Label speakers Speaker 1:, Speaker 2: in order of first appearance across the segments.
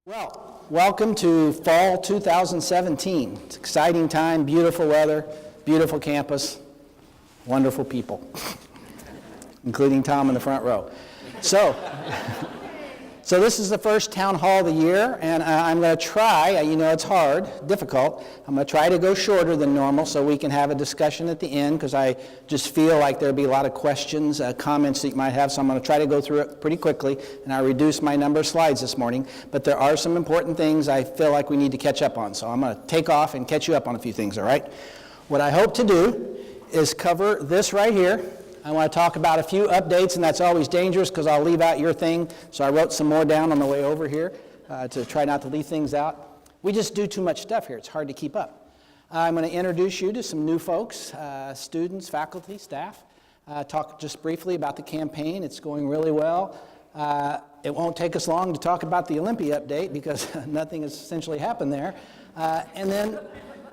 Speaker 1: Well, welcome to fall 2017. It's an exciting time, beautiful weather, beautiful campus, wonderful people, including Tom in the front row. So this is the first town hall of the year, and I'm going to try, it's hard, difficult, I'm going to try to go shorter than normal so we can have a discussion at the end, because I just feel like there'll be a lot of questions, comments that you might have, so I'm going to try to go through it pretty quickly, and I reduced my number of slides this morning, but there are some important things I feel like we need to catch up on, so I'm going to take off and catch you up on a few things, all right? What I hope to do is cover this right here. I want to talk about a few updates, and that's always dangerous because I'll leave out your thing. So I wrote some more down on the way over here to try not to leave things out. We just do too much stuff here. It's hard to keep up. I'm going to introduce you to some new folks, students, faculty, staff. Talk just briefly about the campaign. It's going really well. It won't take us long to talk about the Olympia update because nothing has essentially happened there. And then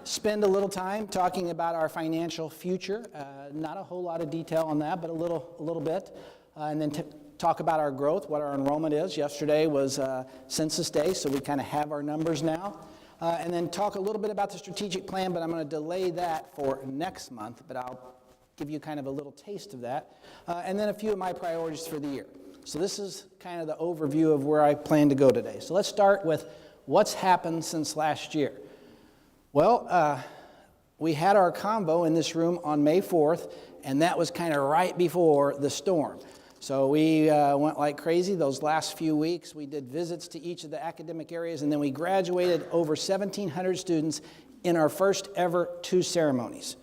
Speaker 1: spend a little time talking about our financial future. Not a whole lot of detail on that, but a little bit. And then talk about our growth, what our enrollment is. Yesterday was Census Day, so we kind of have our numbers now. And then talk a little bit about the strategic plan, but I'm going to delay that for next month, but I'll give you kind of a little taste of that. And then a few of my priorities for the year. So this is kind of the overview of where I plan to go today. So let's start with what's happened since last year. Well, we had our convo in this room on May 4th, and that was kind of right before the storm. So we went like crazy those last few weeks. We did visits to each of the academic areas, and then we graduated over 1,700 students in our first ever 2 ceremonies.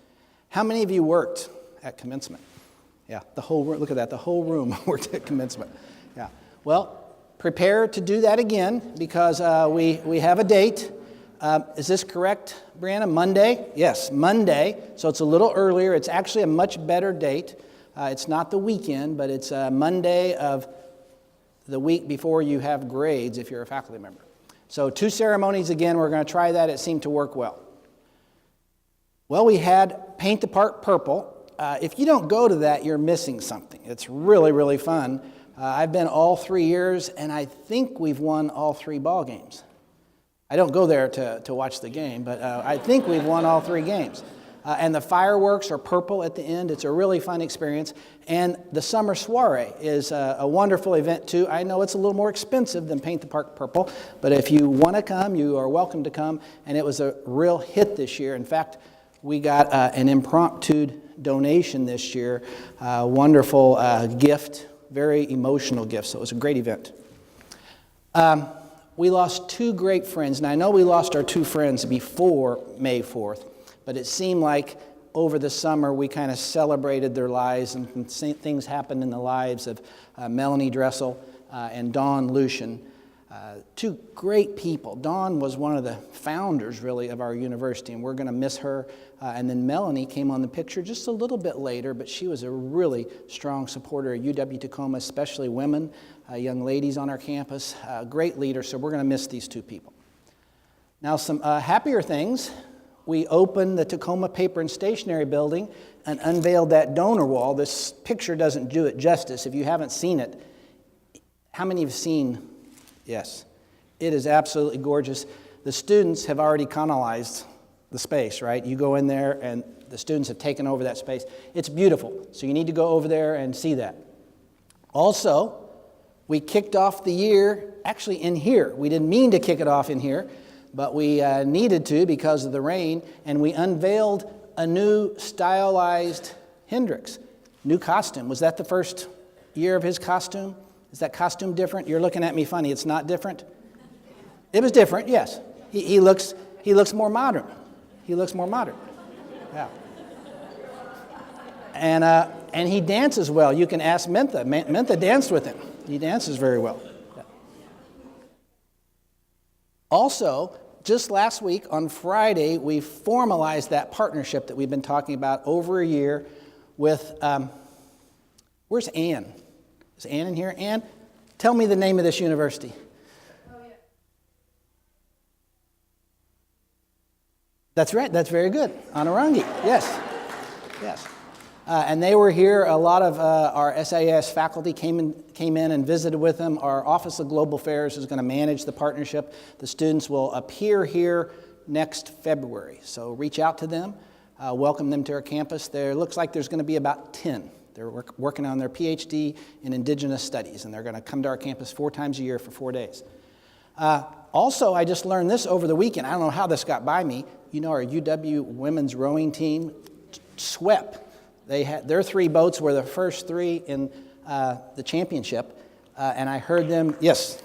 Speaker 1: How many of you worked at commencement? Yeah, the whole room, look at that, the whole room worked at commencement. Yeah, well, prepare to do that again because we have a date. Is this correct, Brianna? Monday? Yes, Monday. So it's a little earlier. It's actually a much better date. It's not the weekend, but it's Monday of the week before you have grades if you're a faculty member. So 2 ceremonies again. We're going to try that. It seemed to work well. Well, we had Paint the Park Purple. If you don't go to that, you're missing something. It's really, really fun. I've been all 3 years, and I think we've won all 3 ball games. I don't go there to watch the game, but I think we've won all 3 games. And the fireworks are purple at the end. It's a really fun experience. And the summer soiree is a wonderful event, too. I know it's a little more expensive than Paint the Park Purple, but if you want to come, you are welcome to come. And it was a real hit this year. In fact, we got an impromptu donation this year, wonderful gift, very emotional gift. So it was a great event. We lost 2 great friends, and I know we lost our 2 friends before May 4th, but it seemed like over the summer we kind of celebrated their lives, and things happened in the lives of Melanie Dressel and Dawn Lucian. 2 great people. Dawn was one of the founders, really, of our university, and we're going to miss her. And then Melanie came on the picture just a little bit later, but she was a really strong supporter of UW-Tacoma, especially women, young ladies on our campus. Great leader, so we're going to miss these 2 people. Now, some happier things. We opened the Tacoma Paper and Stationery Building and unveiled that donor wall. This picture doesn't do it justice. If you haven't seen it, how many have seen? Yes, it is absolutely gorgeous. The students have already colonized the space, right? You go in there and the students have taken over that space. It's beautiful, so you need to go over there and see that. Also, we kicked off the year actually in here. We didn't mean to kick it off in here, but we needed to because of the rain, and we unveiled a new stylized Hendrix. New costume. Was that the first year of his costume? Is that costume different? You're looking at me funny. It's not different? It was different, yes. He looks more modern. He looks more modern. Yeah. And he dances well. You can ask Mentha. Mentha danced with him. He dances very well. Yeah. Also, just last week on Friday, we formalized that partnership that we've been talking about over a year with, where's Ann? Is Ann in here? Ann, tell me the name of this university. Oh, yeah. That's right. That's very good. Anarangi. Yes. Yes. And they were here. A lot of our SIS faculty came in and visited with them. Our Office of Global Affairs is going to manage the partnership. The students will appear here next February. So reach out to them, welcome them to our campus. There looks like there's going to be about 10. They're working on their PhD in Indigenous Studies, and they're going to come to our campus 4 times a year for 4 days. Also, I just learned this over the weekend. I don't know how this got by me. You know, our UW women's rowing team swept. Their 3 boats were the first 3 in the championship, and I heard them, yes.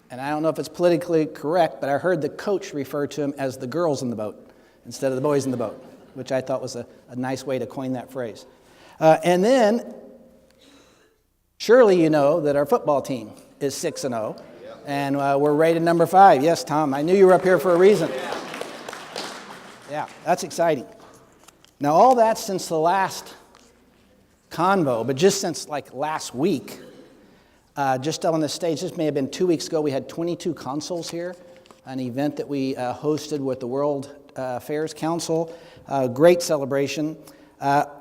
Speaker 1: And I don't know if it's politically correct, but I heard the coach refer to them as the girls in the boat instead of the boys in the boat, which I thought was a nice way to coin that phrase. And then, surely you know that our football team is 6-0, and we're rated number 5. Yes, Tom, I knew you were up here for a reason. Yeah, that's exciting. Now, all that since the last convo, but just since like last week, just on the stage, this may have been 2 weeks ago, we had 22 consuls here, an event that we hosted with the World Affairs Council. Great celebration.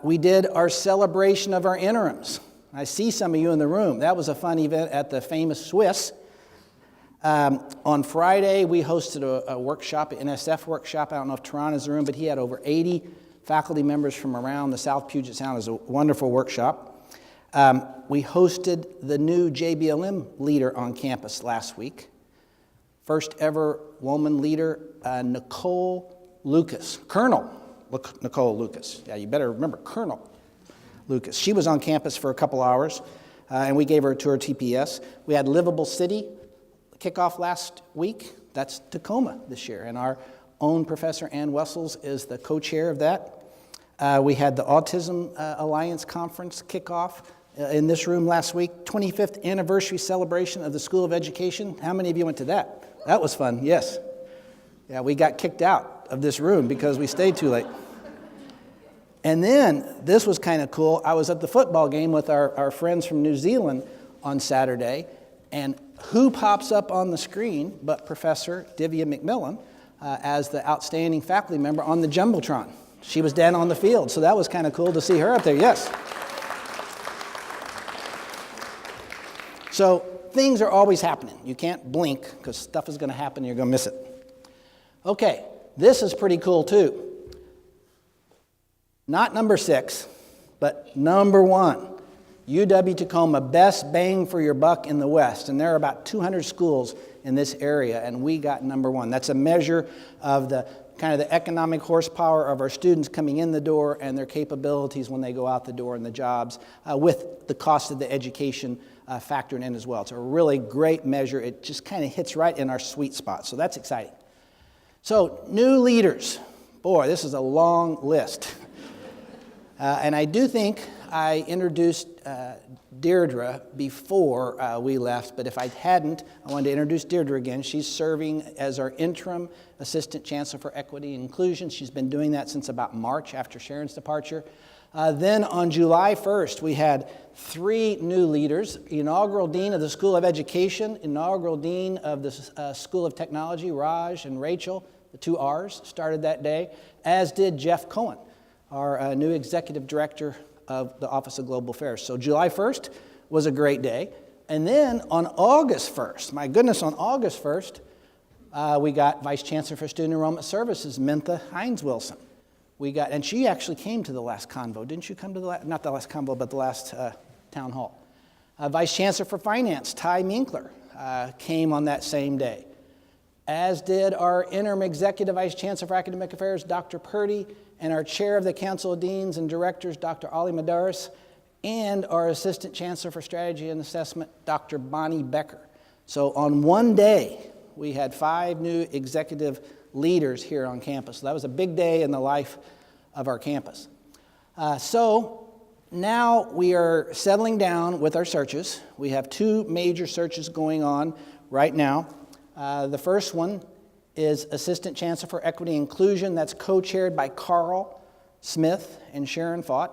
Speaker 1: We did our celebration of our interims. I see some of you in the room. That was a fun event at the famous Swiss. On Friday, we hosted a workshop, an NSF workshop. I don't know if Teron is in the room, but he had over 80 faculty members from around the South Puget Sound. It was a wonderful workshop. We hosted the new JBLM leader on campus last week. First ever woman leader, Nicole Lucas. Colonel Nicole Lucas. Yeah, you better remember, Colonel Lucas. She was on campus for a couple hours, and we gave her a tour of TPS. We had Livable City kickoff last week. That's Tacoma this year, and our own Professor Ann Wessels is the co-chair of that. We had the Autism Alliance Conference kickoff in this room last week. 25th anniversary celebration of the School of Education. How many of you went to that? That was fun, yes. Yeah, we got kicked out of this room because we stayed too late. And then, this was kind of cool. I was at the football game with our friends from New Zealand on Saturday, and who pops up on the screen but Professor Divya McMillan as the outstanding faculty member on the Jumbotron. She was down on the field, so that was kind of cool to see her up there, yes. So things are always happening. You can't blink because stuff is going to happen and you're going to miss it. Okay, this is pretty cool too. Not number 6, but number 1. UW Tacoma, best bang for your buck in the West. And there are about 200 schools in this area, and we got number 1. That's a measure of the kind of the economic horsepower of our students coming in the door and their capabilities when they go out the door and the jobs with the cost of the education factored in as well. It's a really great measure. It just kind of hits right in our sweet spot, so that's exciting. So, new leaders. Boy, this is a long list. And I do think I introduced Deirdre before we left, but if I hadn't, I wanted to introduce Deirdre again. She's serving as our interim Assistant Chancellor for Equity and Inclusion. She's been doing that since about March after Sharon's departure. Then on July 1st, we had 3 new leaders: inaugural Dean of the School of Education, inaugural Dean of the School of Technology, Raj and Rachel, the 2 R's, started that day, as did Jeff Cohen, our new Executive Director of the Office of Global Affairs. So July 1st was a great day. And then on August 1st, my goodness, on August 1st, we got Vice Chancellor for Student Enrollment Services, Mintha Hines-Wilson. And she actually came to the last convo. Didn't you come to not the last convo, but the last town hall. Vice Chancellor for Finance, Ty Minkler, came on that same day. As did our interim Executive Vice Chancellor for Academic Affairs, Dr. Purdy, and our Chair of the Council of Deans and Directors, Dr. Ali Madaris, and our Assistant Chancellor for Strategy and Assessment, Dr. Bonnie Becker. So on one day, we had 5 new executive leaders here on campus. So that was a big day in the life of our campus. So now we are settling down with our searches. We have 2 major searches going on right now. The first one is Assistant Chancellor for Equity and Inclusion. That's co-chaired by Carl Smith and Sharon Fott.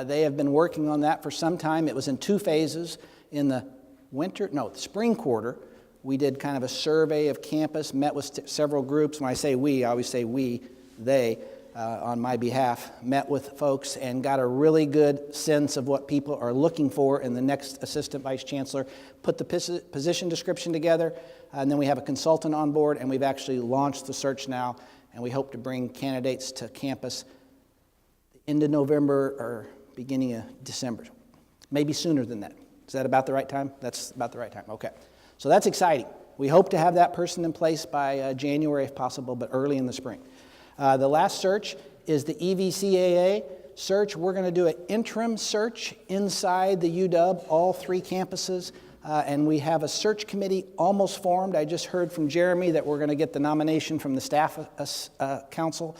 Speaker 1: They have been working on that for some time. It was in 2 phases. In the spring quarter, we did kind of a survey of campus, met with several groups. When I say we, I always say we, they, on my behalf, met with folks and got a really good sense of what people are looking for in the next assistant vice chancellor, put the position description together, and then we have a consultant on board, and we've actually launched the search now, and we hope to bring candidates to campus end of November or beginning of December. Maybe sooner than that. Is that about the right time? That's about the right time. Okay. So that's exciting. We hope to have that person in place by January if possible, but early in the spring. The last search is the EVCAA search. We're going to do an interim search inside the UW, all 3 campuses, and we have a search committee almost formed. I just heard from Jeremy that we're going to get the nomination from the staff council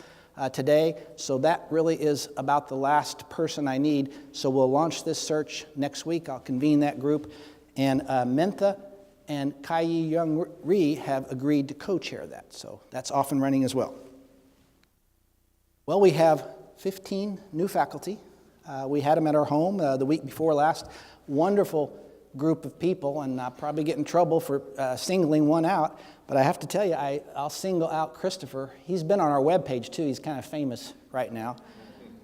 Speaker 1: today, so that really is about the last person I need. So we'll launch this search next week. I'll convene that group, and Mentha and Kai-Yi Young Ri have agreed to co-chair that, so that's off and running as well. Well, we have 15 new faculty. We had them at our home the week before last. Wonderful group of people, and I'll probably get in trouble for singling one out, but I have to tell you, I'll single out Christopher. He's been on our webpage too. He's kind of famous right now.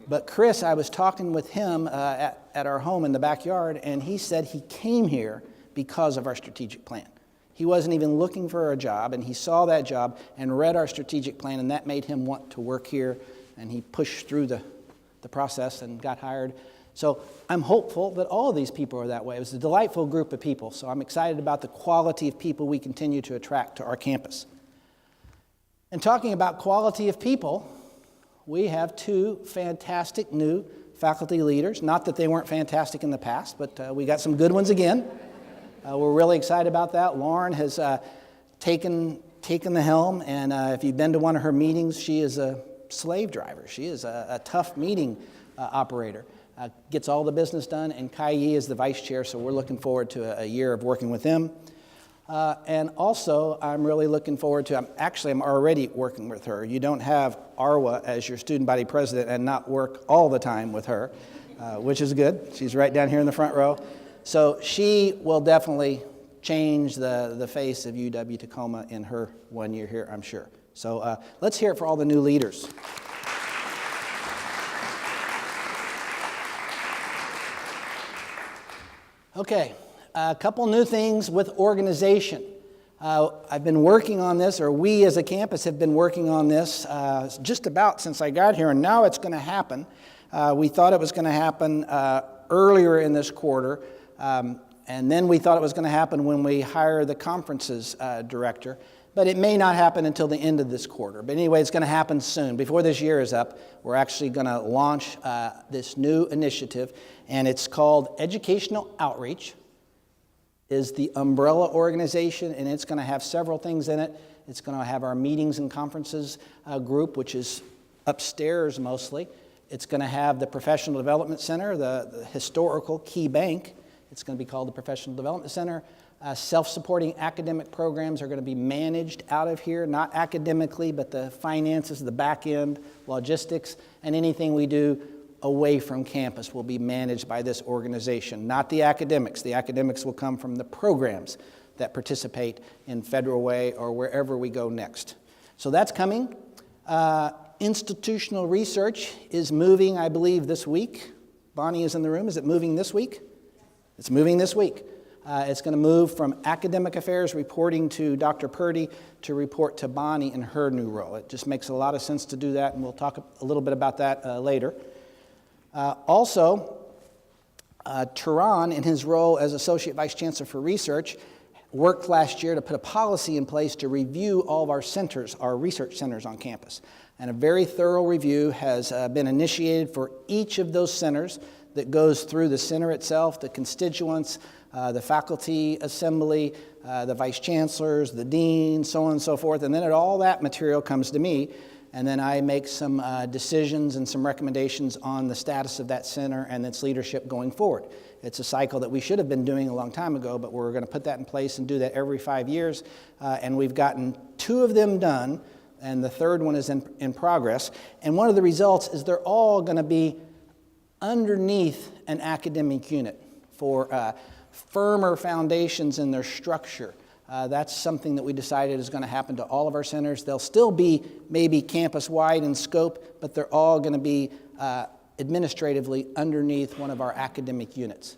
Speaker 1: But Chris, I was talking with him at our home in the backyard, and he said he came here because of our strategic plan. He wasn't even looking for a job, and he saw that job and read our strategic plan, and that made him want to work here, and he pushed through the process and got hired. So I'm hopeful that all of these people are that way. It was a delightful group of people, so I'm excited about the quality of people we continue to attract to our campus. And talking about quality of people, we have 2 fantastic new faculty leaders. Not that they weren't fantastic in the past, but we got some good ones again. We're really excited about that. Lauren has taken the helm, and if you've been to one of her meetings, she is a slave driver. She is a tough meeting operator. Gets all the business done, and Kai-Yi is the vice chair, so we're looking forward to a year of working with them. And also, I'm really looking forward to, I'm already working with her. You don't have Arwa as your student body president and not work all the time with her, which is good. She's right down here in the front row. So she will definitely change the face of UW Tacoma in her 1 year here, I'm sure. So let's hear it for all the new leaders. Okay, a couple new things with organization. I've been working on this, or we as a campus have been working on this just about since I got here, and now it's going to happen. We thought it was going to happen earlier in this quarter, and then we thought it was going to happen when we hire the conferences director, but it may not happen until the end of this quarter. But anyway, it's going to happen soon. Before this year is up, we're actually going to launch this new initiative, and it's called Educational Outreach. Is the umbrella organization, and it's going to have several things in it. It's going to have our meetings and conferences group, which is upstairs mostly. It's going to have the Professional Development Center, the historical key bank. It's going to be called the Professional Development Center. Self-supporting academic programs are going to be managed out of here, not academically, but the finances, the back end, logistics, and anything we do away from campus will be managed by this organization, not the academics. The academics will come from the programs that participate in Federal Way or wherever we go next. So that's coming. Institutional research is moving, I believe, this week. Bonnie is in the room. Is it moving this week? It's moving this week. It's going to move from academic affairs reporting to Dr. Purdy to report to Bonnie in her new role. It just makes a lot of sense to do that, and we'll talk a little bit about that later. Also, Tehran, in his role as Associate Vice Chancellor for Research, worked last year to put a policy in place to review all of our centers, our research centers on campus. And a very thorough review has been initiated for each of those centers that goes through the center itself, the constituents, the faculty assembly, the vice chancellors, the dean, so on and so forth. And then all that material comes to me, and then I make some decisions and some recommendations on the status of that center and its leadership going forward. It's a cycle that we should have been doing a long time ago, but we're going to put that in place and do that every 5 years. And we've gotten 2 of them done, and the third one is in progress. And one of the results is they're all going to be underneath an academic unit for firmer foundations in their structure, That's something that we decided is going to happen to all of our centers. They'll still be maybe campus-wide in scope, but they're all going to be administratively underneath one of our academic units.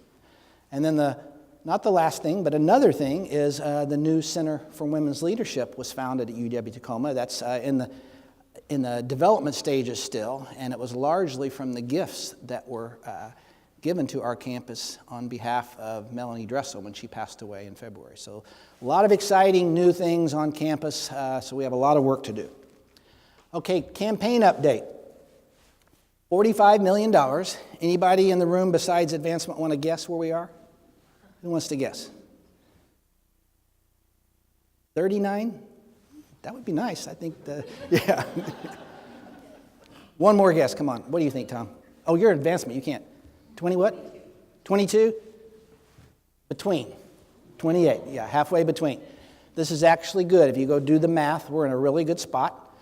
Speaker 1: And then not the last thing, but another thing is the new Center for Women's Leadership was founded at UW-Tacoma. That's in the development stages still, and it was largely from the gifts that were given to our campus on behalf of Melanie Dressel when she passed away in February. So a lot of exciting new things on campus, so we have a lot of work to do. Okay, campaign update. $45 million. Anybody in the room besides advancement want to guess where we are? Who wants to guess? 39? That would be nice. I think, yeah. One more guess, come on. What do you think, Tom? Oh, you're advancement, you can't. 20 what? 22? Between. 28, yeah, halfway between. This is actually good. If you go do the math, we're in a really good spot.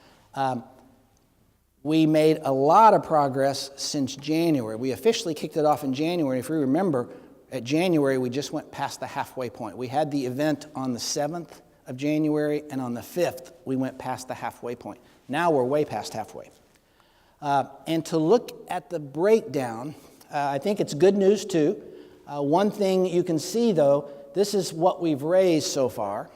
Speaker 1: We made a lot of progress since January. We officially kicked it off in January. If you remember, at January, we just went past the halfway point. We had the event on the 7th of January, and on the 5th, we went past the halfway point. Now we're way past halfway. And to look at the breakdown, I think it's good news too. One thing you can see though, this is what we've raised so far,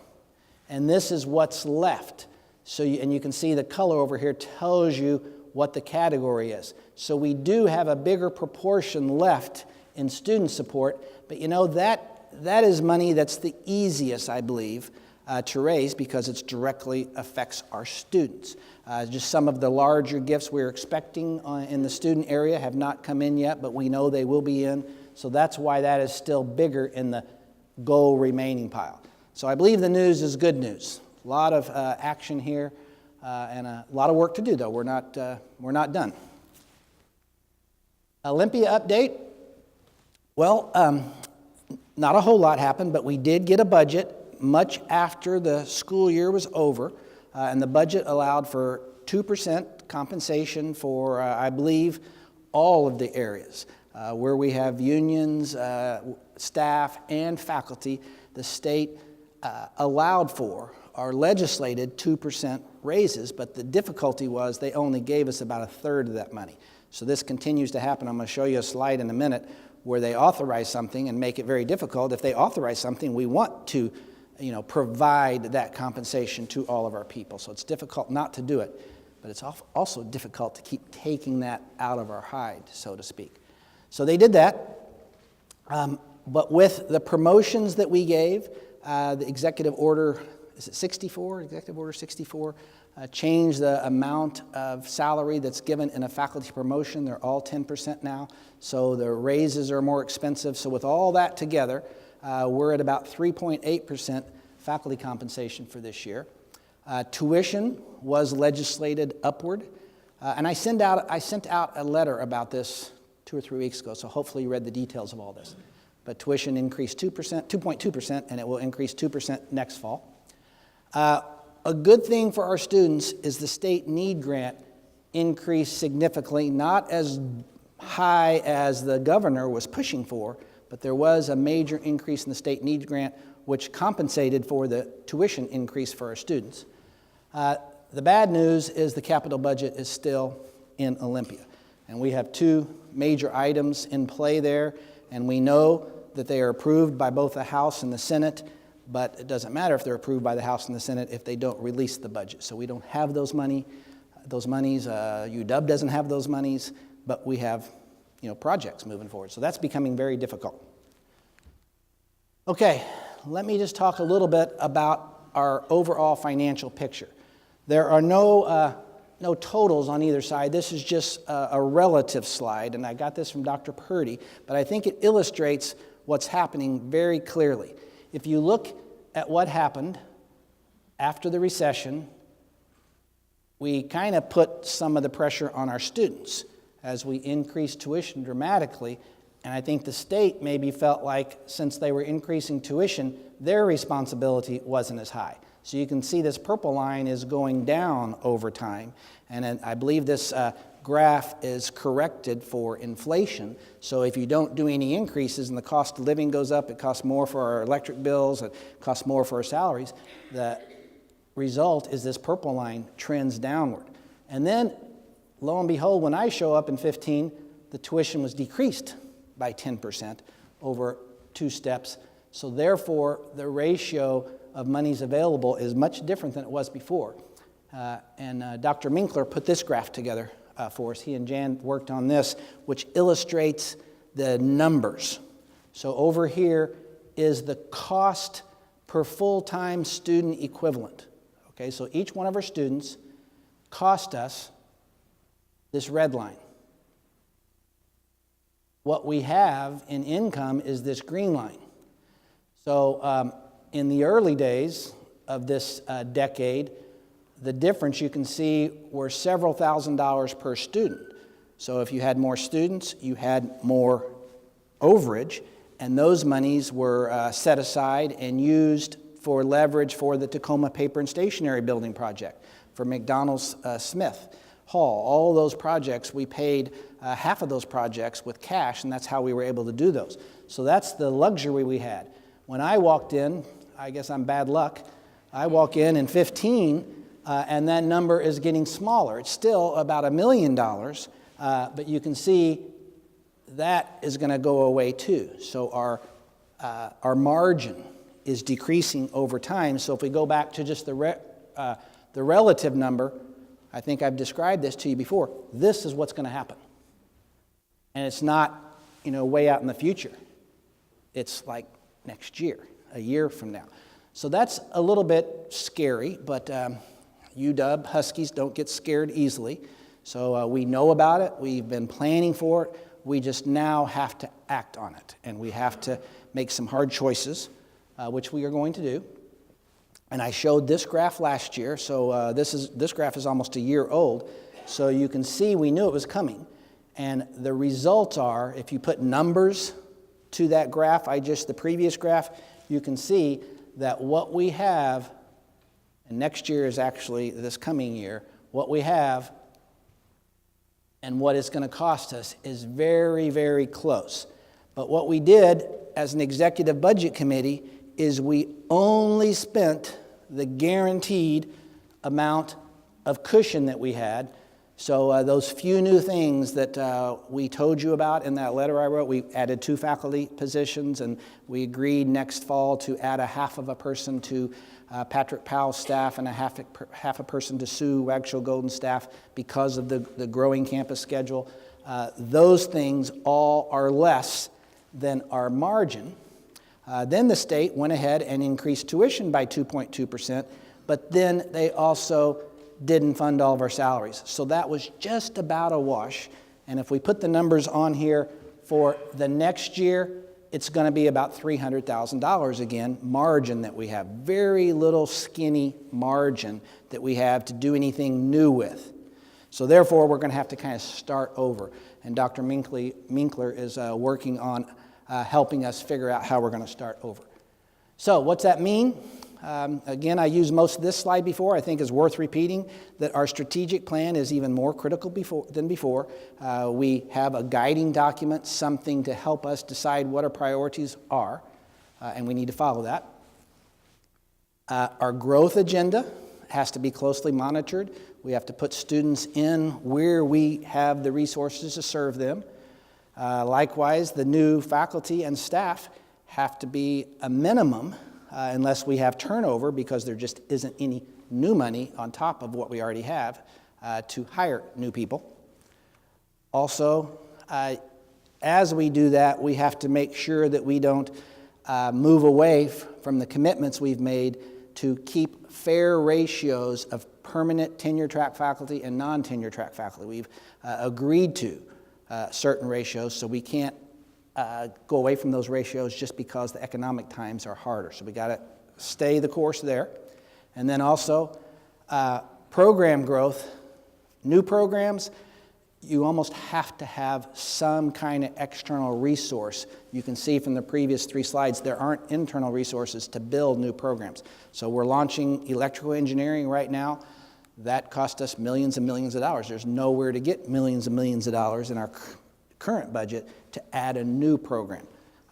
Speaker 1: and this is what's left. So, and you can see the color over here tells you what the category is. So we do have a bigger proportion left in student support, but you know that is money that's the easiest, I believe, to raise because it directly affects our students. Just some of the larger gifts we're expecting in the student area have not come in yet, but we know they will be in. So that's why that is still bigger in the goal remaining pile. So I believe the news is good news. A lot of action here and a lot of work to do, though. We're not done. Olympia update. Well, not a whole lot happened, but we did get a budget much after the school year was over, and the budget allowed for 2% compensation for, I believe, all of the areas. Where we have unions, staff, and faculty, the state allowed for or legislated 2% raises, but the difficulty was they only gave us about a third of that money. So this continues to happen. I'm going to show you a slide in a minute where they authorize something and make it very difficult. If they authorize something, we want to provide that compensation to all of our people. So it's difficult not to do it, but it's also difficult to keep taking that out of our hide, so to speak. So they did that, but with the promotions that we gave, the executive order, is it 64? Executive order 64, changed the amount of salary that's given in a faculty promotion. They're all 10% now, so the raises are more expensive. So with all that together, we're at about 3.8% faculty compensation for this year. Tuition was legislated upward, and I sent out a letter about this 2 or 3 weeks ago, so hopefully you read the details of all this. But tuition increased 2.2%, and it will increase 2% next fall. A good thing for our students is the state need grant increased significantly, not as high as the governor was pushing for, but there was a major increase in the state need grant, which compensated for the tuition increase for our students. The bad news is the capital budget is still in Olympia, and we have 2 major items in play there, and we know that they are approved by both the House and the Senate, but it doesn't matter if they're approved by the House and the Senate if they don't release the budget. So we don't have those monies. UW doesn't have those monies, but we have projects moving forward. So that's becoming very difficult. Okay, let me just talk a little bit about our overall financial picture. There are no totals on either side. This is just a relative slide, and I got this from Dr. Purdy, but I think it illustrates what's happening very clearly. If you look at what happened after the recession, we kind of put some of the pressure on our students as we increased tuition dramatically, and I think the state maybe felt like since they were increasing tuition, their responsibility wasn't as high. So you can see this purple line is going down over time, and I believe this graph is corrected for inflation. So if you don't do any increases and the cost of living goes up, it costs more for our electric bills, it costs more for our salaries, the result is this purple line trends downward. And then, lo and behold, when I show up in 15, the tuition was decreased by 10% over 2 steps. So therefore, the ratio of monies available is much different than it was before. And Dr. Minkler put this graph together for us. He and Jan worked on this, which illustrates the numbers. So over here is the cost per full-time student equivalent. Okay, so each one of our students cost us this red line. What we have in income is this green line. So in the early days of this decade, the difference you can see were several $1,000s per student. So if you had more students, you had more overage, and those monies were set aside and used for leverage for the Tacoma Paper and Stationery Building project, for McDonald's Smith Hall. All those projects, we paid half of those projects with cash, and that's how we were able to do those. So that's the luxury we had. When I walked in, I guess I'm bad luck, I walk in 15, and that number is getting smaller. It's still about $1 million, but you can see that is going to go away too. So our margin is decreasing over time. So if we go back to just the relative number, I think I've described this to you before. This is what's going to happen. And it's not, way out in the future. It's like next year, a year from now. So that's a little bit scary, but UW Huskies don't get scared easily. So we know about it. We've been planning for it. We just now have to act on it. And we have to make some hard choices, which we are going to do. And I showed this graph last year. So this graph is almost a year old. So you can see we knew it was coming. And the results are, if you put numbers to that graph, the previous graph, you can see that what we have, and next year is actually this coming year, what we have and what it's going to cost us is very, very close. But what we did as an executive budget committee is we only spent the guaranteed amount of cushion that we had. So those few new things that we told you about in that letter I wrote, we added 2 faculty positions, and we agreed next fall to add a half of a person to Patrick Powell's staff and a half a person to Sue Wagshall-Golden's staff because of the growing campus schedule. Those things all are less than our margin. Then the state went ahead and increased tuition by 2.2%, but then they also didn't fund all of our salaries. So that was just about a wash. And if we put the numbers on here for the next year, it's going to be about $300,000 again, margin that we have. Very little skinny margin that we have to do anything new with. So therefore, we're going to have to kind of start over. And Dr. Minkler is working on helping us figure out how we're going to start over. So what's that mean? Again, I used most of this slide before. I think it's worth repeating that our strategic plan is even more critical than before. We have a guiding document, something to help us decide what our priorities are, and we need to follow that. Our growth agenda has to be closely monitored. We have to put students in where we have the resources to serve them. Likewise, the new faculty and staff have to be a minimum unless we have turnover, because there just isn't any new money on top of what we already have to hire new people. Also, as we do that, we have to make sure that we don't move away from the commitments we've made to keep fair ratios of permanent tenure-track faculty and non-tenure track faculty. We've agreed to certain ratios, so we can't go away from those ratios just because the economic times are harder. So we got to stay the course there. And then also program growth, new programs, you almost have to have some kind of external resource. You can see from the previous 3 slides, there aren't internal resources to build new programs. So we're launching electrical engineering right now. That cost us millions and millions of dollars. There's nowhere to get millions and millions of dollars in our current budget to add a new program.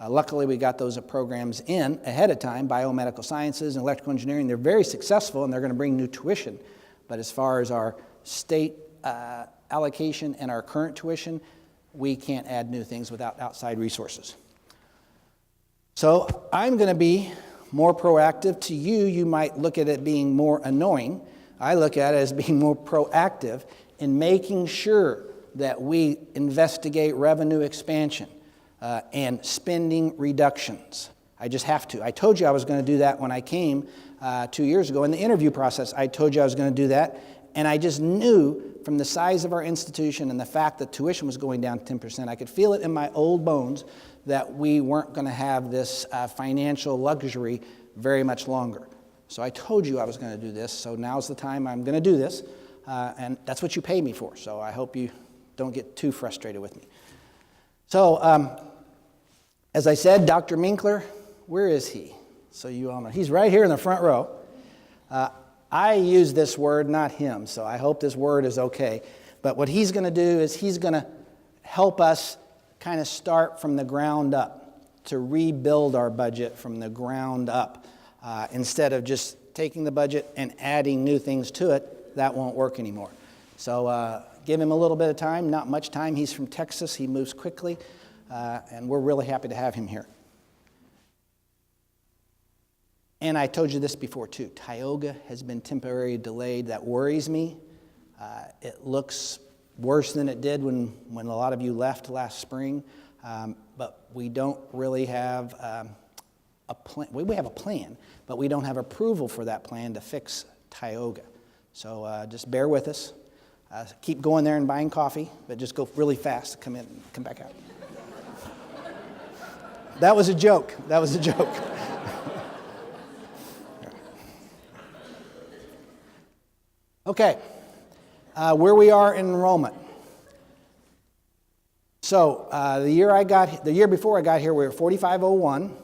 Speaker 1: Luckily, we got those programs in ahead of time, biomedical sciences and electrical engineering. They're very successful, and they're going to bring new tuition. But as far as our state allocation and our current tuition, we can't add new things without outside resources. So I'm going to be more proactive. To you, you might look at it being more annoying. I look at it as being more proactive in making sure that we investigate revenue expansion and spending reductions. I just have to. I told you I was going to do that when I came 2 years ago. In the interview process, I told you I was going to do that. And I just knew from the size of our institution and the fact that tuition was going down 10%, I could feel it in my old bones that we weren't going to have this financial luxury very much longer. So I told you I was going to do this, so now's the time I'm going to do this, and that's what you pay me for, so I hope you don't get too frustrated with me. So, as I said, Dr. Minkler, where is he? So you all know. He's right here in the front row. I use this word, not him, so I hope this word is okay. But what he's going to do is he's going to help us kind of start from the ground up, to rebuild our budget from the ground up. Instead of just taking the budget and adding new things to it, that won't work anymore. So give him a little bit of time, not much time. He's from Texas. He moves quickly, and we're really happy to have him here. And I told you this before, too. Tioga has been temporarily delayed. That worries me. It looks worse than it did when a lot of you left last spring, but we don't really have a plan. We have a plan, but we don't have approval for that plan to fix Tioga. So just bear with us. Keep going there and buying coffee, but just go really fast to come in and come back out. That was a joke. That was a joke. Okay, where we are in enrollment. So the year before I got here, we were 4501.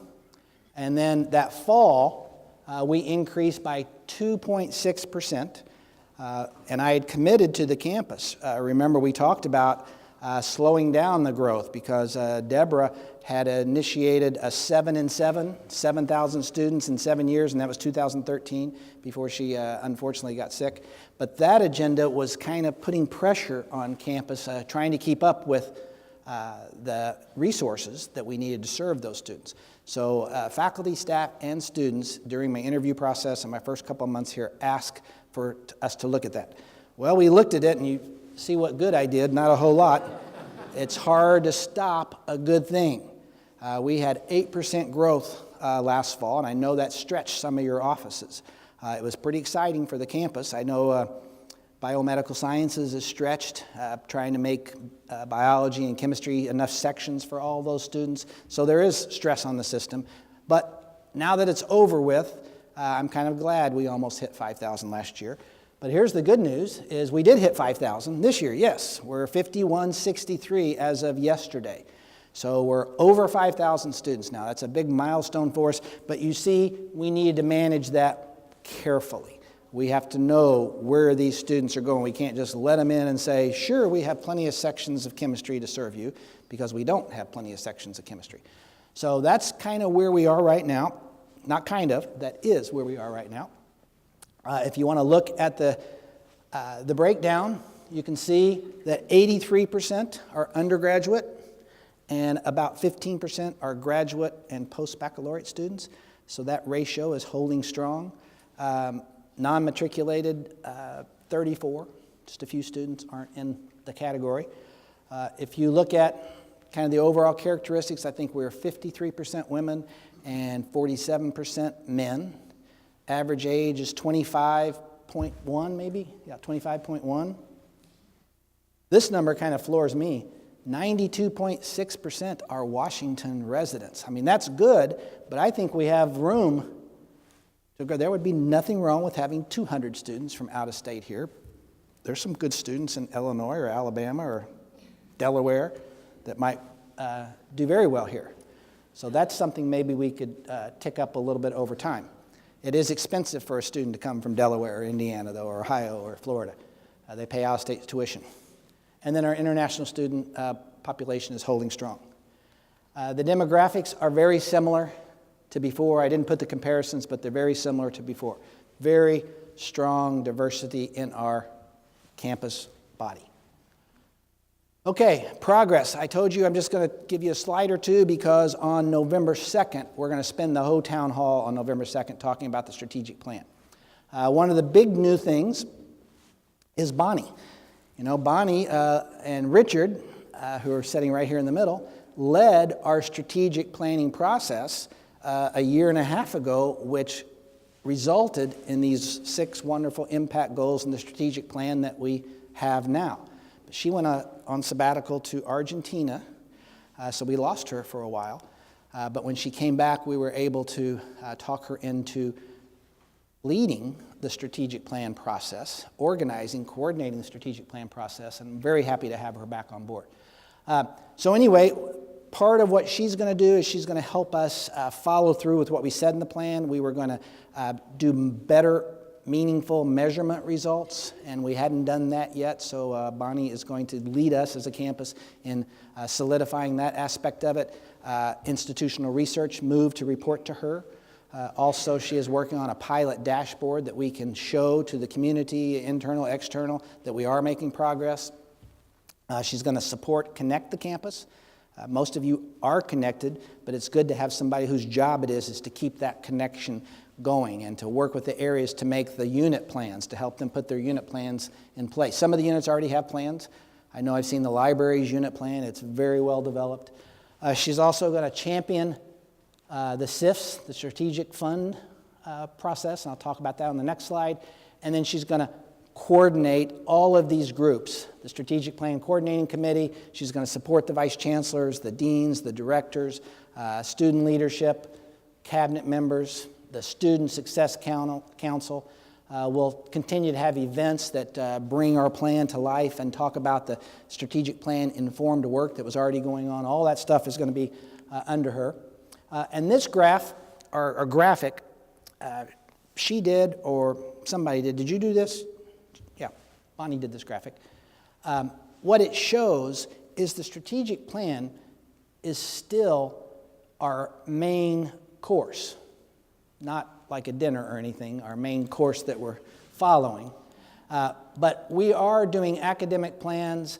Speaker 1: And then that fall, we increased by 2.6%. And I had committed to the campus. Remember, we talked about slowing down the growth because Deborah had initiated a 7,000 students in 7 years, and that was 2013 before she unfortunately got sick. But that agenda was kind of putting pressure on campus, trying to keep up with the resources that we needed to serve those students. So faculty, staff, and students during my interview process and my first couple of months here asked for us to look at that. Well, we looked at it, and you see what good I did, not a whole lot. It's hard to stop a good thing. We had 8% growth last fall, and I know that stretched some of your offices. It was pretty exciting for the campus. I know biomedical sciences is stretched, trying to make biology and chemistry enough sections for all those students. So there is stress on the system. But now that it's over with, I'm kind of glad we almost hit 5,000 last year. But here's the good news, is we did hit 5,000 this year, yes. We're 5,163 as of yesterday. So we're over 5,000 students now. That's a big milestone for us. But you see, we need to manage that carefully. We have to know where these students are going. We can't just let them in and say, sure, we have plenty of sections of chemistry to serve you, because we don't have plenty of sections of chemistry. So that's kind of where we are right now. Not kind of, that is where we are right now. If you want to look at the breakdown, you can see that 83% are undergraduate and about 15% are graduate and post-baccalaureate students. So that ratio is holding strong. Non-matriculated, 34. Just a few students aren't in the category. If you look at kind of the overall characteristics, I think we're 53% women and 47% men. Average age is 25.1 maybe? Yeah, 25.1. This number kind of floors me. 92.6% are Washington residents. I mean, that's good, but I think we have room. There would be nothing wrong with having 200 students from out of state here. There's some good students in Illinois or Alabama or Delaware that might do very well here. So that's something maybe we could tick up a little bit over time. It is expensive for a student to come from Delaware or Indiana, though, or Ohio or Florida. They pay out-of-state tuition. And then our international student population is holding strong. The demographics are very similar to before. I didn't put the comparisons, but they're very similar to before. Very strong diversity in our campus body. Okay, progress. I told you I'm just going to give you a slide or two because on November 2nd, we're going to spend the whole town hall on November 2nd talking about the strategic plan. One of the big new things is Bonnie. You know, Bonnie and Richard, who are sitting right here in the middle, led our strategic planning process a year and a half ago, which resulted in these 6 wonderful impact goals in the strategic plan that we have now. She went on sabbatical to Argentina, so we lost her for a while. But when she came back, we were able to talk her into leading the strategic plan process, organizing, coordinating the strategic plan process, and I'm very happy to have her back on board. So anyway, part of what she's going to do is she's going to help us follow through with what we said in the plan. We were going to do better, meaningful measurement results, and we hadn't done that yet, so Bonnie is going to lead us as a campus in solidifying that aspect of it. Institutional research moved to report to her. Also, she is working on a pilot dashboard that we can show to the community, internal, external, that we are making progress. She's going to support Connect the Campus. Most of you are connected, but it's good to have somebody whose job it is to keep that connection going and to work with the areas to make the unit plans, to help them put their unit plans in place. Some of the units already have plans. I know I've seen the library's unit plan. It's very well developed. She's also going to champion the SIFs, the Strategic Fund process, and I'll talk about that on the next slide. And then she's going to coordinate all of these groups, the Strategic Plan Coordinating Committee. She's going to support the vice chancellors, the deans, the directors, student leadership, cabinet members, the Student Success Council. We'll continue to have events that bring our plan to life and talk about the strategic plan informed work that was already going on. All that stuff is going to be under her. And this graph, or graphic, she did or somebody did. Did you do this? Yeah, Bonnie did this graphic. What it shows is the strategic plan is still our main course, not like a dinner or anything, our main course that we're following. But we are doing academic plans,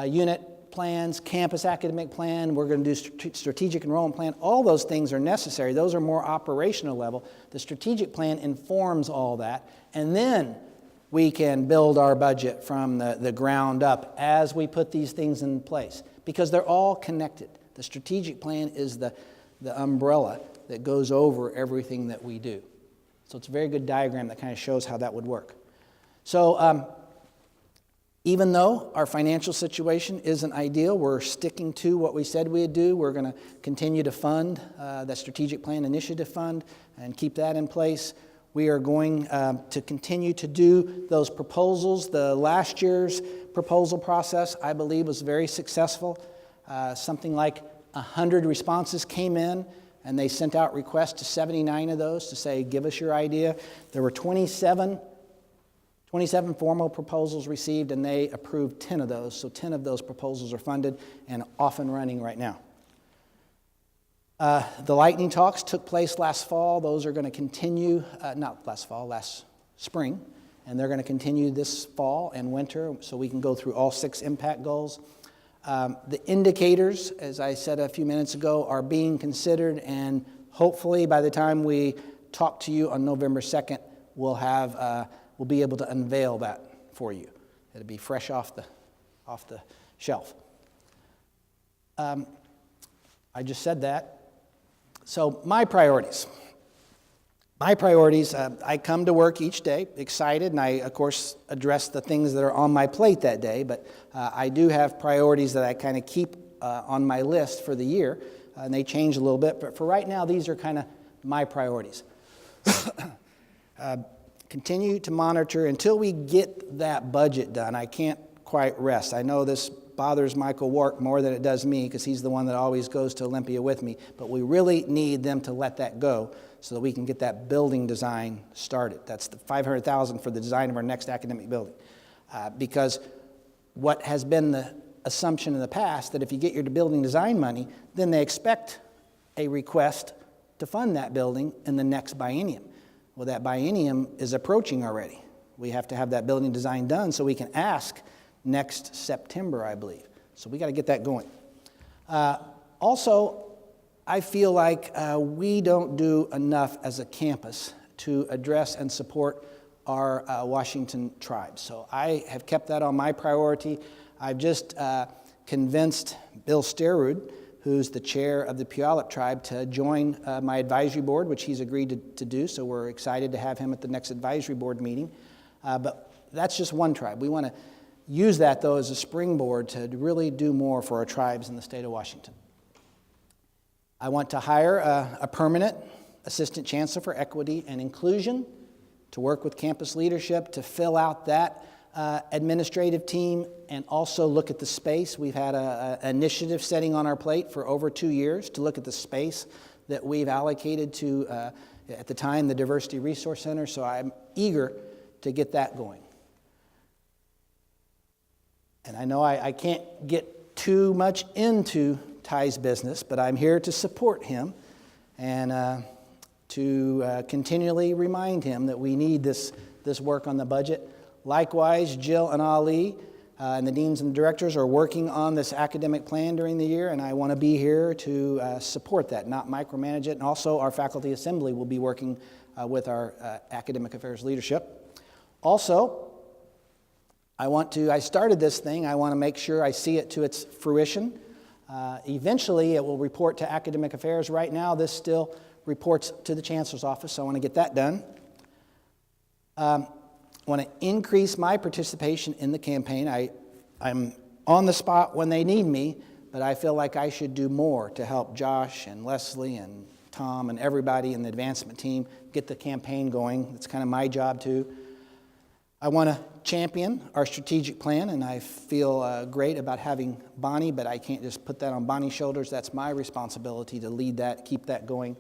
Speaker 1: unit plans, campus academic plan. We're going to do strategic enrollment plan. All those things are necessary. Those are more operational level. The strategic plan informs all that. And then we can build our budget from the ground up as we put these things in place, because they're all connected. The strategic plan is the umbrella that goes over everything that we do. So it's a very good diagram that kind of shows how that would work. So even though our financial situation isn't ideal, we're sticking to what we said we'd do. We're going to continue to fund the Strategic Plan Initiative Fund and keep that in place. We are going to continue to do those proposals. The last year's proposal process, I believe, was very successful. Something like 100 responses came in, and they sent out requests to 79 of those to say, give us your idea. There were 27 formal proposals received, and they approved 10 of those. So 10 of those proposals are funded and off and running right now. The lightning talks took place last fall. Those are going to continue, not last fall, last spring. And they're going to continue this fall and winter so we can go through all 6 impact goals. The indicators, as I said a few minutes ago, are being considered, and hopefully by the time we talk to you on November 2nd, we'll be able to unveil that for you. It'll be fresh off the shelf. I just said that. So my priorities. I come to work each day excited, and I, of course, address the things that are on my plate that day, but I do have priorities that I kind of keep on my list for the year, and they change a little bit, but for right now, these are kind of my priorities. Continue to monitor until we get that budget done. I can't quite rest. I know this bothers Michael Wark more than it does me, because he's the one that always goes to Olympia with me. But we really need them to let that go so that we can get that building design started. That's the $500,000 for the design of our next academic building. Because what has been the assumption in the past, that if you get your building design money, then they expect a request to fund that building in the next biennium. Well, that biennium is approaching already. We have to have that building design done so we can ask next September, I believe. So we got to get that going. Also, I feel like we don't do enough as a campus to address and support our Washington tribes. So I have kept that on my priority. I've just convinced Bill Sterud, who's the chair of the Puyallup tribe, to join my advisory board, which he's agreed to do. So we're excited to have him at the next advisory board meeting. But that's just one tribe. We want to use that, though, as a springboard to really do more for our tribes in the state of Washington. I want to hire a permanent assistant chancellor for equity and inclusion to work with campus leadership to fill out that administrative team and also look at the space. We've had an initiative setting on our plate for over 2 years to look at the space that we've allocated to, at the time, the Diversity Resource Center. So I'm eager to get that going. And I know I can't get too much into Ty's business, but I'm here to support him and to continually remind him that we need this work on the budget. Likewise, Jill and Ali and the deans and directors are working on this academic plan during the year, and I want to be here to support that, not micromanage it. And also, our faculty assembly will be working with our academic affairs leadership. Also, I started this thing. I want to make sure I see it to its fruition. Eventually, it will report to academic affairs. Right now, this still reports to the chancellor's office, so I want to get that done. I want to increase my participation in the campaign. I'm on the spot when they need me, but I feel like I should do more to help Josh and Leslie and Tom and everybody in the advancement team get the campaign going. It's kind of my job too. I want to champion our strategic plan, and I feel great about having Bonnie, but I can't just put that on Bonnie's shoulders. That's my responsibility to lead that, keep that going.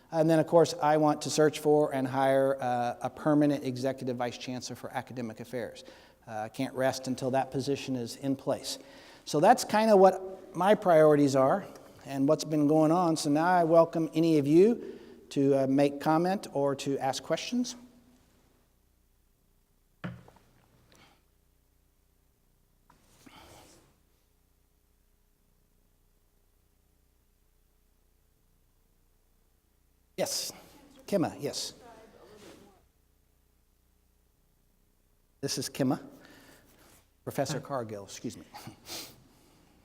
Speaker 1: And then, of course, I want to search for and hire a permanent executive vice chancellor for academic affairs. I can't rest until that position is in place. So that's kind of what my priorities are and what's been going on. So now I welcome any of you to make comment or to ask questions. Yes, Kimma, yes. This is Kimma, Professor Cargill, excuse me.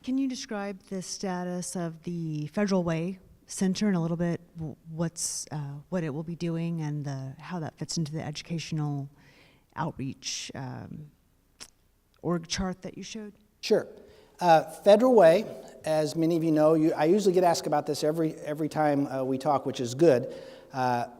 Speaker 2: Can you describe the status of the Federal Way Center and a little bit what it will be doing and how that fits into the educational outreach org chart that you showed?
Speaker 1: Sure. Federal Way, as many of you know, I usually get asked about this every time we talk, which is good.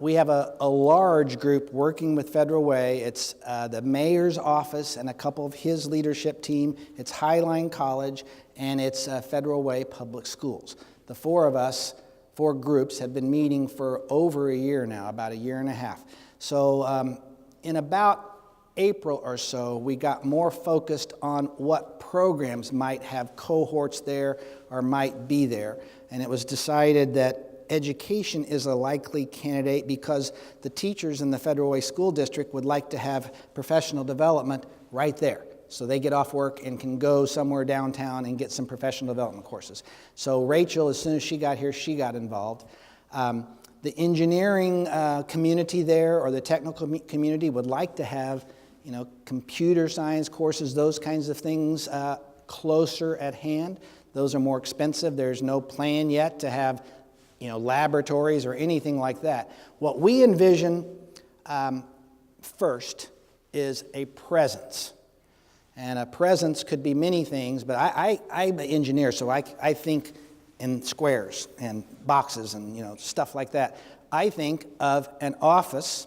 Speaker 1: We have a large group working with Federal Way. It's the mayor's office and a couple of his leadership team. It's Highline College, and it's Federal Way Public Schools. The four of us, four groups, have been meeting for over a year now, about a year and a half. So in about April or so, we got more focused on what programs might have cohorts there or might be there. And it was decided that education is a likely candidate because the teachers in the Federal Way School District would like to have professional development right there. So they get off work and can go somewhere downtown and get some professional development courses. So Rachel, as soon as she got here, she got involved. The engineering community there or the technical community would like to have computer science courses, those kinds of things closer at hand. Those are more expensive. There's no plan yet to have, laboratories or anything like that. What we envision first is a presence. And a presence could be many things, but I'm an engineer, so I think in squares and boxes and stuff like that. I think of an office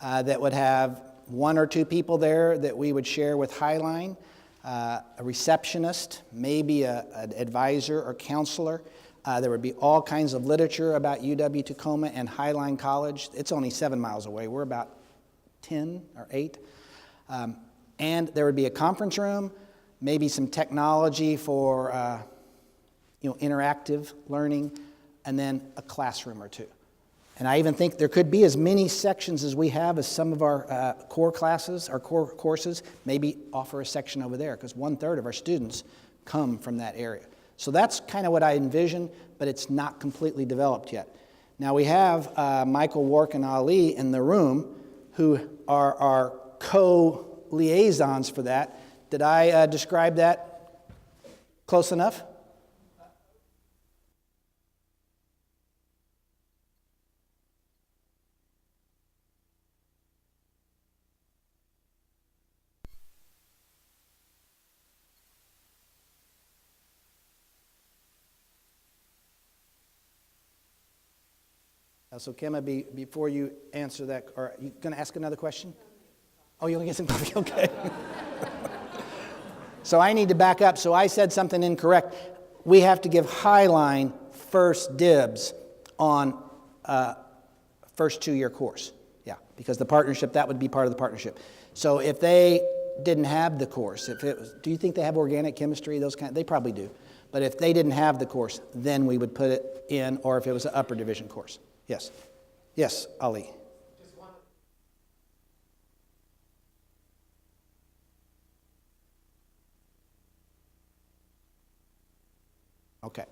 Speaker 1: that would have one or two people there that we would share with Highline. a receptionist, maybe an advisor or counselor. There would be all kinds of literature about UW-Tacoma and Highline College. It's only 7 miles away. We're about 10 or 8. And there would be a conference room, maybe some technology for interactive learning, and then a classroom or two. And I even think there could be as many sections as we have as some of our core classes, our core courses, maybe offer a section over there, because 1/3 of our students come from that area. So that's kind of what I envision, but it's not completely developed yet. Now we have Michael, Wark, and Ali in the room, who are our co-liaisons for that. Did I describe that close enough? So Kemma, before you answer that, are you going to ask another question? Oh, you want to get some coffee? Okay. So I need to back up. So I said something incorrect. We have to give Highline first dibs on first 2-year course. Yeah, because the partnership, that would be part of the partnership. So if they didn't have the course, if it was, do you think they have organic chemistry, those kind? They probably do. But if they didn't have the course, then we would put it in, or if it was an upper division course. Yes. Yes, Ali. Okay.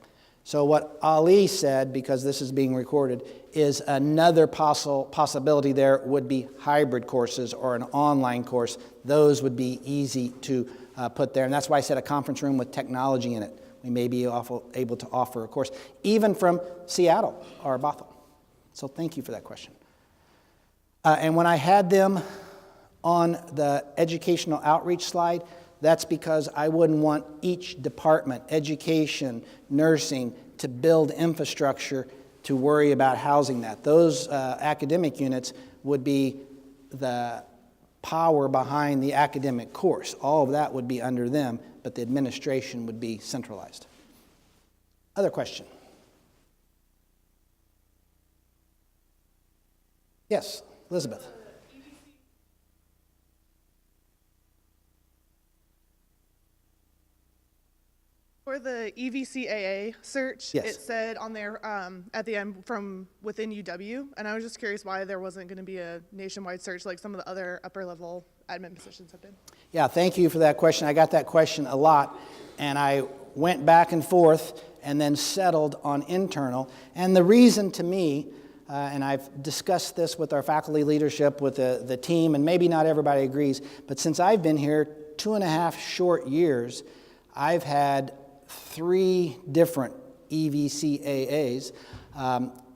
Speaker 1: So what Ali said, because this is being recorded, is another possibility there would be hybrid courses or an online course. Those would be easy to put there. And that's why I said a conference room with technology in it. We may be able to offer a course, even from Seattle or Bothell. So thank you for that question. And when I had them on the educational outreach slide, that's because I wouldn't want each department, education, nursing, to build infrastructure to worry about housing that. Those academic units would be the power behind the academic course. All of that would be under them, but the administration would be centralized. Other question? Yes, Elizabeth.
Speaker 3: For the EVCAA search,
Speaker 1: Yes.
Speaker 3: It said on there at the end from within UW, and I was just curious why there wasn't going to be a nationwide search like some of the other upper level admin positions have been.
Speaker 1: Yeah, thank you for that question. I got that question a lot, and I went back and forth and then settled on internal. And the reason to me, and I've discussed this with our faculty leadership, with the team, and maybe not everybody agrees, but since I've been here 2.5 short years, I've had 3 different EVCAAs,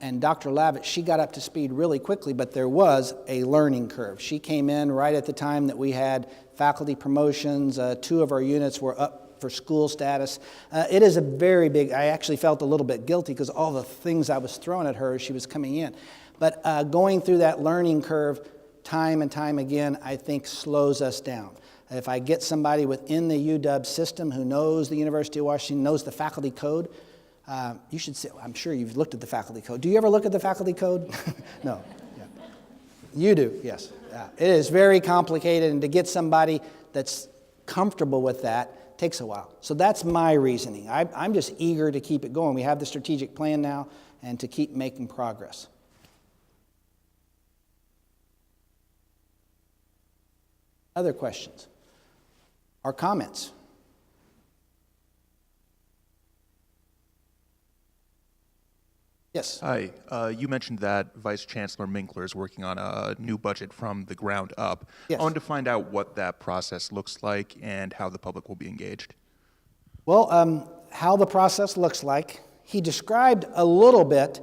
Speaker 1: and Dr. Lavitt, she got up to speed really quickly, but there was a learning curve. She came in right at the time that we had faculty promotions. 2 of our units were up for school status. It is a very big, I actually felt a little bit guilty because all the things I was throwing at her as she was coming in. But going through that learning curve time and time again, I think slows us down. If I get somebody within the UW system who knows the University of Washington, knows the faculty code, you should say, I'm sure you've looked at the faculty code. Do you ever look at the faculty code? No. Yeah. You do, yes. It is very complicated, and to get somebody that's comfortable with that takes a while. So that's my reasoning. I'm just eager to keep it going. We have the strategic plan now, and to keep making progress. Other questions or comments? Yes.
Speaker 4: Hi. You mentioned that Vice Chancellor Minkler is working on a new budget from the ground up.
Speaker 1: Yes.
Speaker 4: I wanted to find out what that process looks like and how the public will be engaged.
Speaker 1: Well, how the process looks like, he described a little bit.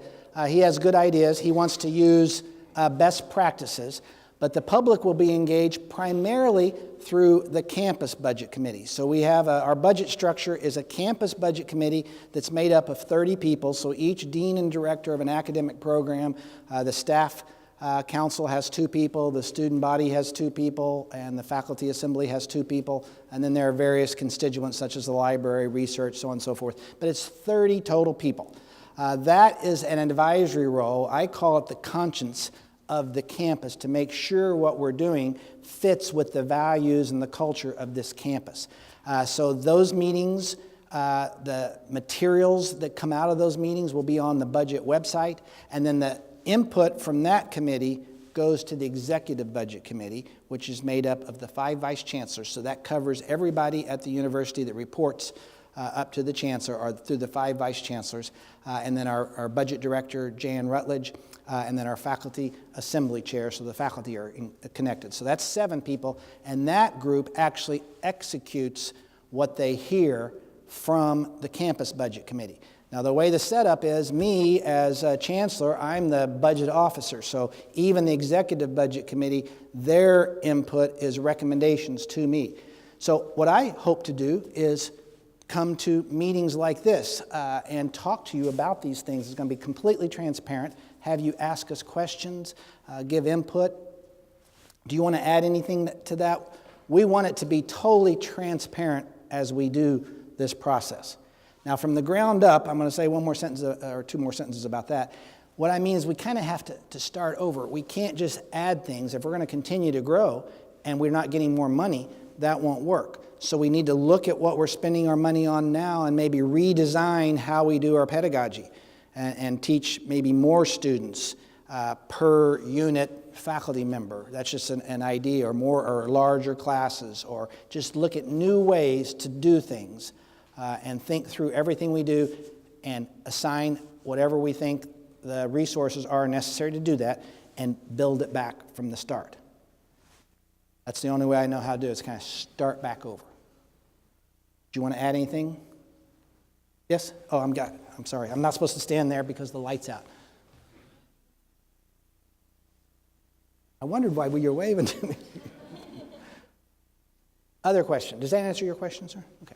Speaker 1: He has good ideas. He wants to use best practices, but the public will be engaged primarily through the campus budget committee. So we have our budget structure is a campus budget committee that's made up of 30 people. So each dean and director of an academic program, the staff Council has 2 people, the student body has 2 people, and the faculty assembly has 2 people, and then there are various constituents such as the library, research, so on and so forth. But it's 30 total people. That is an advisory role. I call it the conscience of the campus to make sure what we're doing fits with the values and the culture of this campus. So those meetings, the materials that come out of those meetings will be on the budget website, and then the input from that committee goes to the executive budget committee, which is made up of the 5 vice chancellors. So that covers everybody at the university that reports up to the chancellor or through the 5 vice chancellors, and then our budget director, Jan Rutledge, and then our faculty assembly chair, so the faculty are connected. So that's 7 people, and that group actually executes what they hear from the campus budget committee. Now, the way the setup is, me as a chancellor, I'm the budget officer, so even the executive budget committee, their input is recommendations to me. So what I hope to do is come to meetings like this and talk to you about these things. It's going to be completely transparent, have you ask us questions, give input. Do you want to add anything to that? We want it to be totally transparent as we do this process. Now, from the ground up, I'm going to say one more sentence or 2 more sentences about that. What I mean is we kind of have to start over. We can't just add things. If we're going to continue to grow and we're not getting more money, that won't work. So we need to look at what we're spending our money on now and maybe redesign how we do our pedagogy and teach maybe more students per unit faculty member. That's just an idea, or more or larger classes, or just look at new ways to do things and think through everything we do and assign whatever we think the resources are necessary to do that and build it back from the start. That's the only way I know how to do it, is kind of start back over. Do you want to add anything? Yes? Oh, I'm sorry. I'm not supposed to stand there because the light's out. I wondered why you were waving to me. Other question. Does that answer your question, sir? Okay.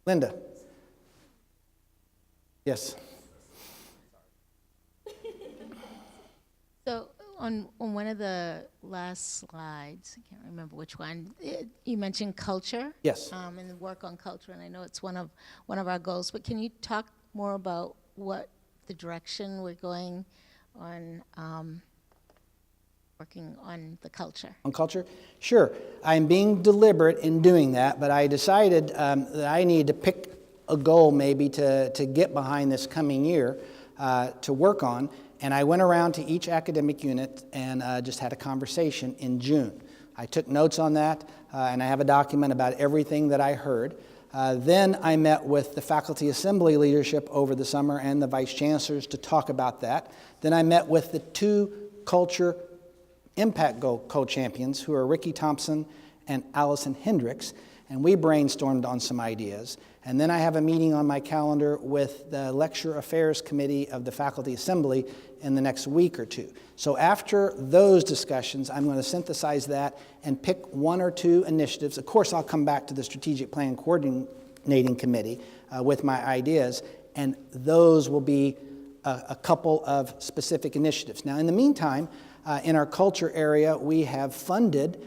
Speaker 1: Linda. Yes.
Speaker 5: So on one of the last slides, I can't remember which one, you mentioned culture.
Speaker 1: Yes.
Speaker 5: And the work on culture, and I know it's one of our goals. But can you talk more about what the direction we're going on, working on the culture?
Speaker 1: On culture? Sure. I'm being deliberate in doing that, but I decided that I need to pick a goal maybe to get behind this coming year to work on. And I went around to each academic unit and just had a conversation in June. I took notes on that, and I have a document about everything that I heard. Then I met with the faculty assembly leadership over the summer and the vice chancellors to talk about that. Then I met with the 2 culture impact goal co-champions, who are Ricky Thompson and Allison Hendricks, and we brainstormed on some ideas. And then I have a meeting on my calendar with the Lecture Affairs Committee of the Faculty Assembly in the next week or 2. So after those discussions, I'm going to synthesize that and pick 1 or 2 initiatives. Of course, I'll come back to the Strategic Plan Coordinating Committee with my ideas, and those will be a couple of specific initiatives. Now, in the meantime, in our culture area, we have funded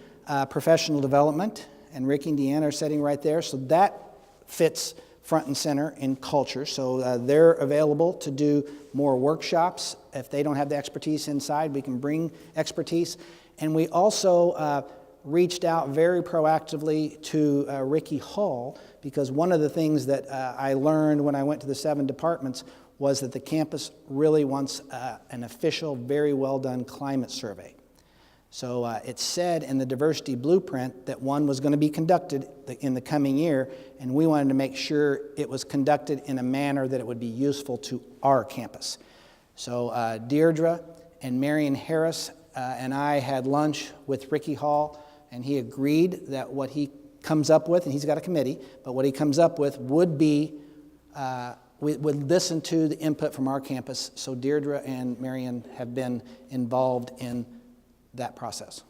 Speaker 1: professional development, and Ricky and Deanna are sitting right there, so that fits front and center in culture. So they're available to do more workshops. If they don't have the expertise inside, we can bring expertise. And we also reached out very proactively to Ricky Hall, because one of the things that I learned when I went to the 7 departments was that the campus really wants an official, very well done climate survey. So it said in the diversity blueprint that one was going to be conducted in the coming year, and we wanted to make sure it was conducted in a manner that it would be useful to our campus. So Deirdre and Marion Harris and I had lunch with Ricky Hall, and he agreed that what he comes up with, and he's got a committee, but what he comes up with would be, we would listen to the input from our campus. So Deirdre and Marion have been involved in that process.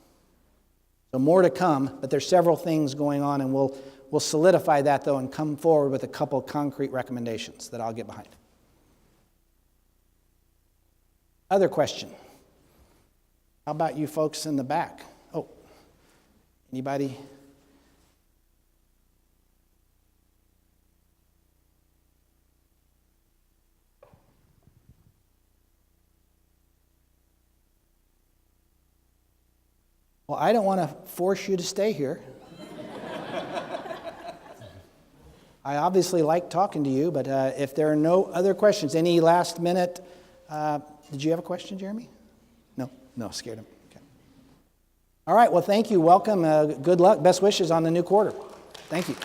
Speaker 1: So more to come, but there's several things going on, and we'll solidify that, though, and come forward with a couple concrete recommendations that I'll get behind. Other question? How about you folks in the back? Oh, anybody? Well, I don't want to force you to stay here. I obviously like talking to you, but if there are no other questions, any last minute, did you have a question, Jeremy? No, scared him. Okay. All right, well, thank you. Welcome. Good luck. Best wishes on the new quarter. Thank you.